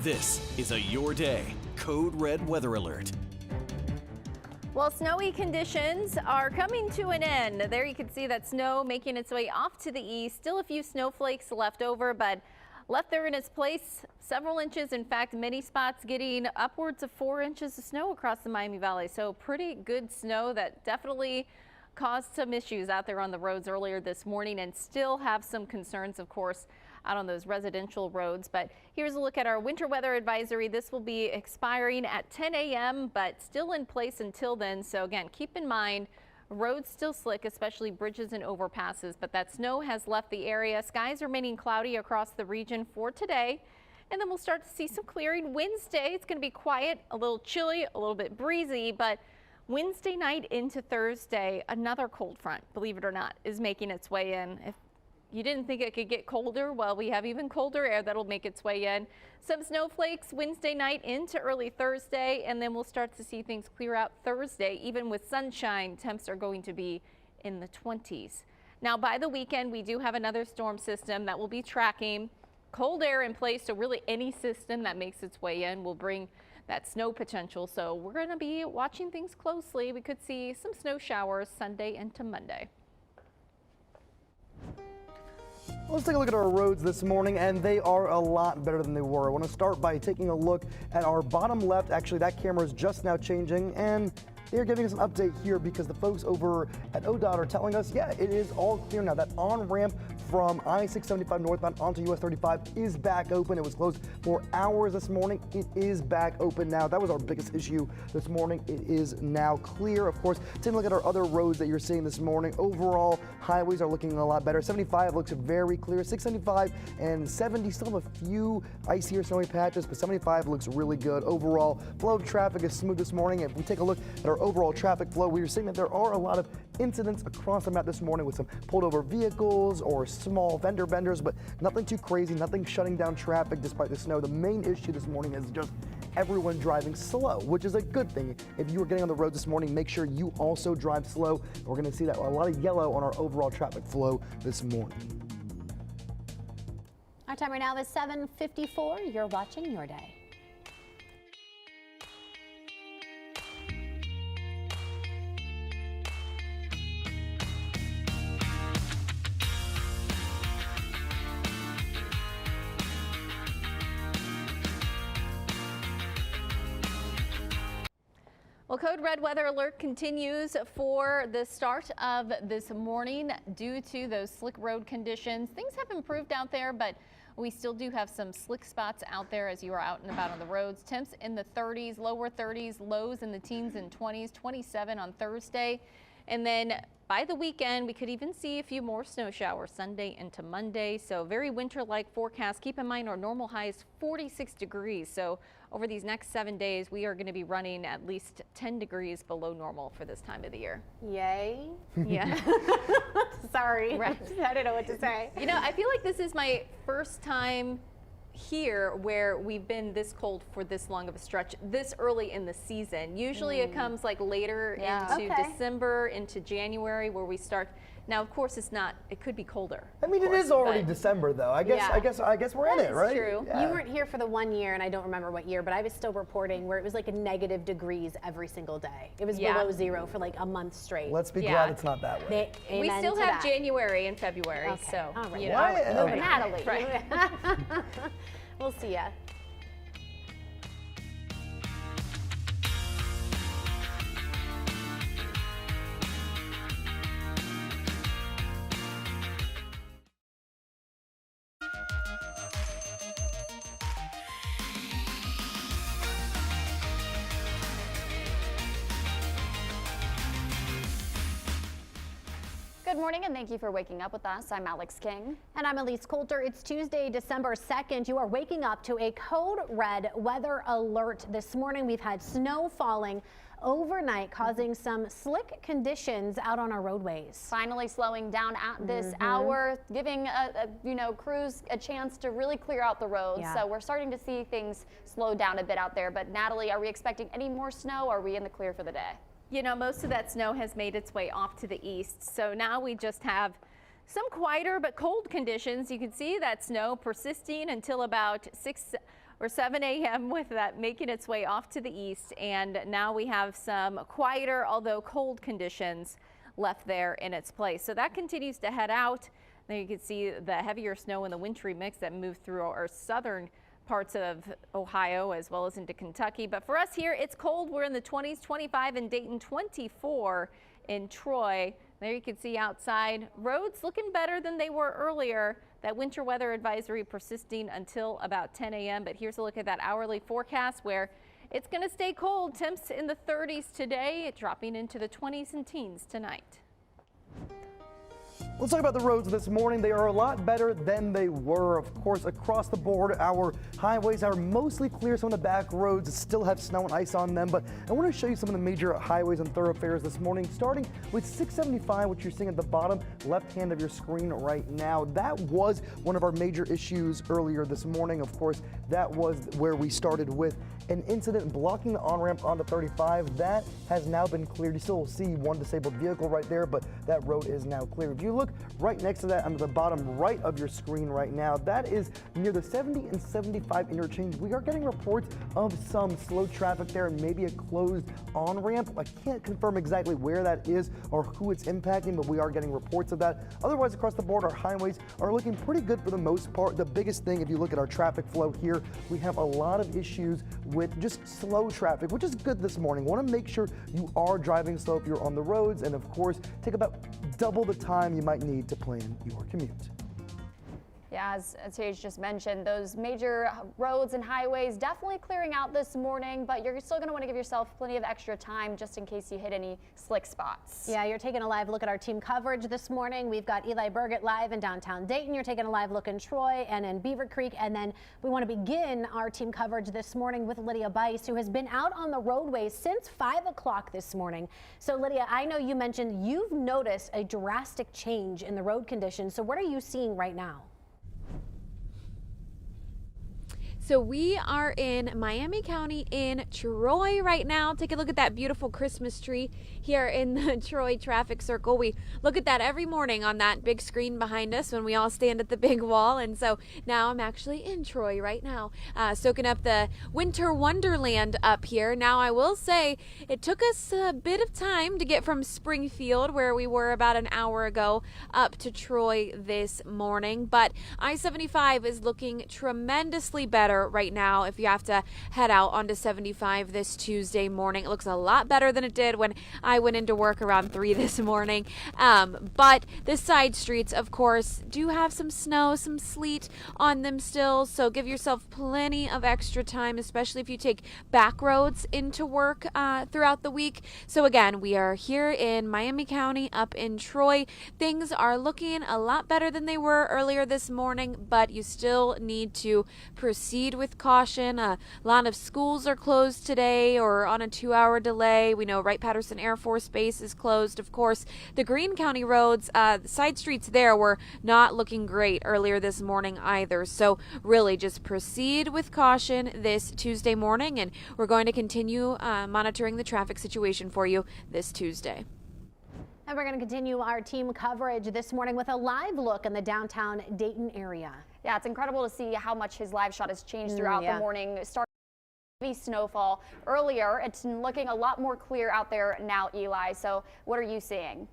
This is a Your Day Code Red Weather Alert. Well, snowy conditions are coming to an end. There you can see that snow making its way off to the east. Still a few snowflakes left over, but left there in its place several inches. In fact, many spots getting upwards of 4 inches of snow across the Miami Valley. So pretty good snow that definitely caused some issues out there on the roads earlier this morning, and still have some concerns, of course, out on those residential roads. But here's a look at our winter weather advisory. This will be expiring at 10 a.m. but still in place until then. So again, keep in mind, roads still slick, especially bridges and overpasses, but that snow has left the area. Skies remaining cloudy across the region for today, and then we'll start to see some clearing. Wednesday, it's going to be quiet, a little chilly, a little bit breezy, but Wednesday night into Thursday, another cold front, believe it or not, is making its way in. If you didn't think it could get colder, well, we have even colder air that'll make its way in. Some snowflakes Wednesday night into early Thursday, and then we'll start to see things clear out Thursday. Even with sunshine, temps are going to be in the 20s. Now, by the weekend, we do have another storm system that will be tracking cold air in place, so really any system that makes its way in will bring that snow potential. So we're going to be watching things closely. We could see some snow showers Sunday into Monday. Let's take a look at our roads this morning, and they are a lot better than they were. I want to start by taking a look at our bottom left. Actually, that camera is just now changing, and they're giving us an update here because the folks over at ODOT are telling us, yeah, it is all clear now. That on-ramp from I-675 northbound onto US 35 is back open. It was closed for hours this morning. It is back open now. That was our biggest issue this morning. It is now clear. Of course, taking a look at our other roads that you're seeing this morning, overall highways are looking a lot better. 75 looks very clear. 675 and 70 still have a few icy or snowy patches, but 75 looks really good. Overall, flow of traffic is smooth this morning. If we take a look at our overall traffic flow, we are seeing that there are a lot of incidents across the map this morning with some pulled over vehicles or small vendor benders, but nothing too crazy, nothing shutting down traffic despite the snow. The main issue this morning is just everyone driving slow, which is a good thing. If you were getting on the road this morning, make sure you also drive slow. We're going to see that a lot of yellow on our overall traffic flow this morning. Our time right now is 7:54. You're watching Your Day. Well, Code Red Weather Alert continues for the start of this morning due to those slick road conditions. Things have improved out there, but we still do have some slick spots out there as you are out and about on the roads. Temps in the 30s, lower 30s, lows in the teens and 20s, 27 on Thursday. And then by the weekend, we could even see a few more snow showers Sunday into Monday. So very winter-like forecast. Keep in mind our normal high is 46 degrees. So over these next 7 days, we are going to be running at least 10 degrees below normal for this time of the year. Yay. Yeah. Sorry. Right. I don't know what to say. You know, I feel like this is my first time here where we've been this cold for this long of a stretch this early in the season. Usually it comes like later into December, into January, where we start. Now, of course, it's not. It could be colder. I mean, it is already December, though. I guess we're in it, right? True. Yeah. You weren't here for the 1 year, and I don't remember what year, but I was still reporting where it was like a negative degrees every single day. It was below zero for like a month straight. Let's be glad it's not that way. We still have January and February, so all right. you know. Natalie. Right. We'll see ya. Good morning and thank you for waking up with us. I'm Alex King. And I'm Elise Coulter. It's Tuesday, December 2nd. You are waking up to a code red weather alert. This morning we've had snow falling overnight, causing some slick conditions out on our roadways. Finally slowing down at this hour, giving crews a chance to really clear out the roads. Yeah. So we're starting to see things slow down a bit out there. But Natalie, are we expecting any more snow? Or are we in the clear for the day? You know, most of that snow has made its way off to the east. So now we just have some quieter but cold conditions. You can see that snow persisting until about or 7 a.m. with that making its way off to the east. And now we have some quieter, although cold conditions left there in its place. So that continues to head out. There you can see the heavier snow and the wintry mix that moved through our southern parts of Ohio as well as into Kentucky. But for us here, it's cold. We're in the 20s, 25 in Dayton, 24 in Troy. There you can see outside roads looking better than they were earlier. That winter weather advisory persisting until about 10 a.m. But here's a look at that hourly forecast where it's going to stay cold. Temps in the 30s today, dropping into the 20s and teens tonight. Let's talk about the roads this morning. They are a lot better than they were. Of course, across the board, our highways are mostly clear. Some of the back roads still have snow and ice on them, but I want to show you some of the major highways and thoroughfares this morning, starting with 675, which you're seeing at the bottom left hand of your screen right now. That was one of our major issues earlier this morning. Of course, that was where we started with an incident blocking the on-ramp onto 35. That has now been cleared. You still will see one disabled vehicle right there, but that road is now clear. If you look right next to that, under the bottom right of your screen right now, that is near the 70 and 75 interchange. We are getting reports of some slow traffic there and maybe a closed on-ramp. I can't confirm exactly where that is or who it's impacting, but we are getting reports of that. Otherwise, across the board, our highways are looking pretty good for the most part. The biggest thing, if you look at our traffic flow here, we have a lot of issues with just slow traffic, which is good this morning. Want to make sure you are driving slow if you're on the roads, and of course, take about double the time you might need to plan your commute. Yeah, as Tage just mentioned, those major roads and highways definitely clearing out this morning, but you're still going to want to give yourself plenty of extra time just in case you hit any slick spots. Yeah, you're taking a live look at our team coverage this morning. We've got Eli Burgett live in downtown Dayton. You're taking a live look in Troy and in Beaver Creek. And then we want to begin our team coverage this morning with Lydia Bice, who has been out on the roadways since 5 o'clock this morning. So Lydia, I know you mentioned you've noticed a drastic change in the road conditions. So what are you seeing right now? So we are in Miami County in Troy right now. Take a look at that beautiful Christmas tree here in the Troy traffic circle. We look at that every morning on that big screen behind us when we all stand at the big wall. And so now I'm actually in Troy right now, soaking up the winter wonderland up here. Now I will say it took us a bit of time to get from Springfield, where we were about an hour ago, up to Troy this morning. But I-75 is looking tremendously better right now. If you have to head out onto 75 this Tuesday morning, it looks a lot better than it did when I went into work around 3 this morning. But the side streets, of course, do have some snow, some sleet on them still, so give yourself plenty of extra time, especially if you take back roads into work throughout the week. So again, we are here in Miami County up in Troy. Things are looking a lot better than they were earlier this morning, but you still need to proceed with caution. A lot of schools are closed today or on a 2-hour delay. We know Wright-Patterson Air Force Base is closed. Of course, the Greene County roads, the side streets there were not looking great earlier this morning either. So really just proceed with caution this Tuesday morning, and we're going to continue monitoring the traffic situation for you this Tuesday. And we're going to continue our team coverage this morning with a live look in the downtown Dayton area. Yeah, it's incredible to see how much his live shot has changed throughout the morning. Starting heavy snowfall earlier, it's looking a lot more clear out there now, Eli. So what are you seeing?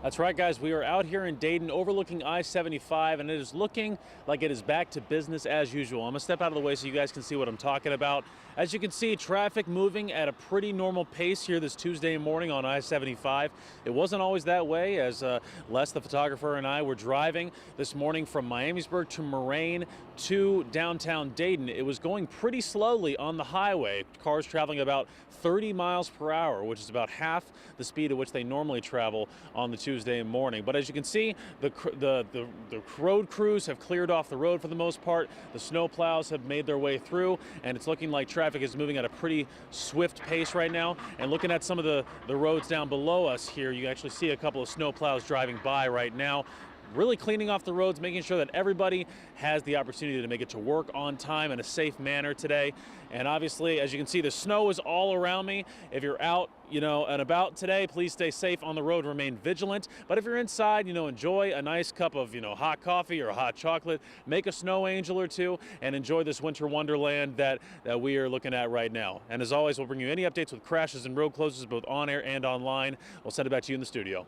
That's right, guys. We are out here in Dayton overlooking I-75, and it is looking like it is back to business as usual. I'm going to step out of the way so you guys can see what I'm talking about. As you can see, traffic moving at a pretty normal pace here this Tuesday morning on I-75. It wasn't always that way, as Les, the photographer, and I were driving this morning from Miamisburg to Moraine to downtown Dayton. It was going pretty slowly on the highway. Cars traveling about 30 miles per hour, which is about half the speed at which they normally travel on the Tuesday morning. But as you can see, the road crews have cleared off the road for the most part. The snow plows have made their way through, and it's looking like traffic is moving at a pretty swift pace right now. And looking at some of the roads down below us here, you actually see a couple of snow plows driving by right now. really cleaning off the roads, making sure that everybody has the opportunity to make it to work on time in a safe manner today. And obviously, as you can see, the snow is all around me. If you're out, and about today, please stay safe on the road, remain vigilant. But if you're inside, enjoy a nice cup of, hot coffee or hot chocolate, make a snow angel or two, and enjoy this winter wonderland that we are looking at right now. And as always, we'll bring you any updates with crashes and road closures, both on air and online. We'll send it back to you in the studio.